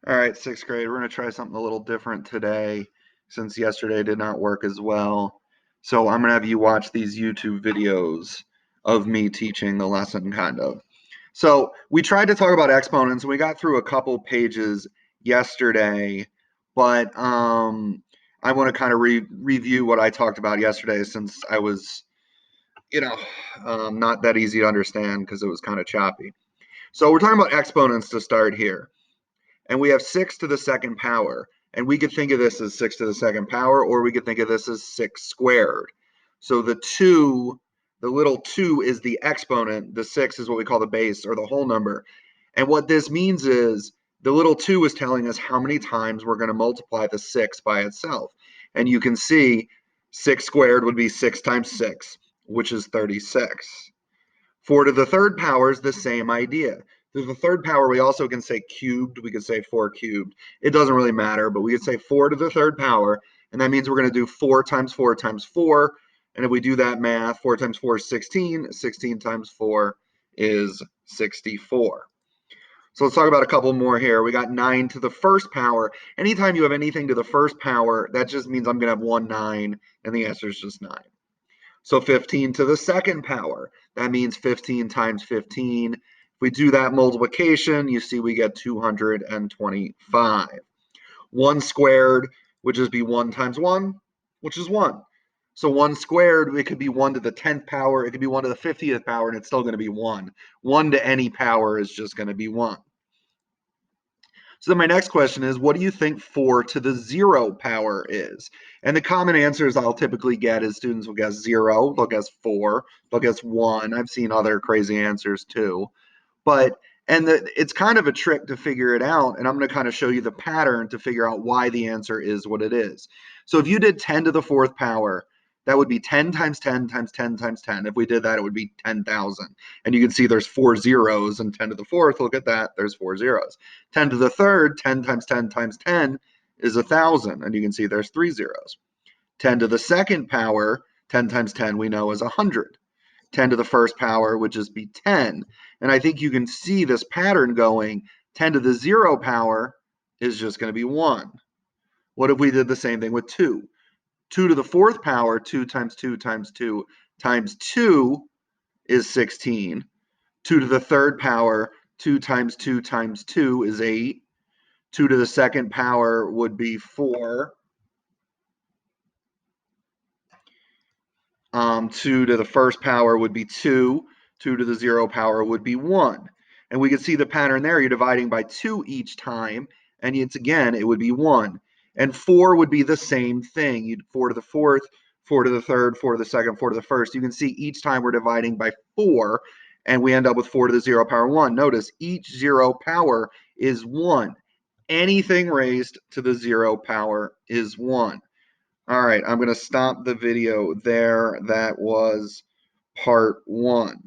All right, sixth grade, we're going to try something a little different today since yesterday did not work as well. So I'm going to have you watch these YouTube videos of me teaching the lesson, kind of. So we tried to talk about exponents, and we got through a couple pages yesterday, but I want to kind of review what I talked about yesterday since I was, not that easy to understand because it was kind of choppy. So we're talking about exponents to start here. And we have 6 to the second power. And we could think of this as 6 to the second power, or we could think of this as 6 squared. So the little 2 is the exponent. The 6 is what we call the base or the whole number. And what this means is the little 2 is telling us how many times we're going to multiply the 6 by itself. And you can see 6 squared would be 6 times 6, which is 36. 4 to the third power is the same idea. To the third power, we also can say cubed. We could say 4 cubed. It doesn't really matter, but we could say 4 to the third power, and that means we're going to do 4 times 4 times 4. And if we do that math, 4 times 4 is 16. 16 times 4 is 64. So let's talk about a couple more here. We got 9 to the first power. Anytime you have anything to the first power, that just means I'm going to have 1 9, and the answer is just 9. So 15 to the second power, that means 15 times 15. If we do that multiplication, you see we get 225. 1 squared would just be 1 times 1, which is 1. So 1 squared, it could be 1 to the 10th power, it could be 1 to the 50th power, and it's still going to be 1. 1 to any power is just going to be 1. So then my next question is, what do you think 4 to the 0 power is? And the common answers I'll typically get is students will guess 0, they'll guess 4, they'll guess 1. I've seen other crazy answers too. It's kind of a trick to figure it out, and I'm going to kind of show you the pattern to figure out why the answer is what it is. So if you did 10 to the fourth power, that would be 10 times 10 times 10 times 10. If we did that, it would be 10,000. And you can see there's 4 zeros, and 10 to the fourth, look at that, there's 4 zeros. 10 to the third, 10 times 10 times 10 is 1,000, and you can see there's 3 zeros. 10 to the second power, 10 times 10 we know is 100. 10 to the first power would just be 10. And I think you can see this pattern going. 10 to the 0 power is just going to be 1. What if we did the same thing with 2? 2 to the fourth power, 2 times 2 times 2 times 2 is 16. 2 to the third power, 2 times 2 times 2 is 8. 2 to the second power would be 4. 2 to the first power would be 2. 2 to the 0 power would be 1. And we can see the pattern there. You're dividing by 2 each time, and it's again, it would be 1. And 4 would be the same thing. You'd 4 to the fourth, 4 to the third, 4 to the second, 4 to the first. You can see each time we're dividing by 4, and we end up with 4 to the 0 power 1. Notice each 0 power is 1. Anything raised to the 0 power is 1. All right, I'm going to stop the video there. That was part 1.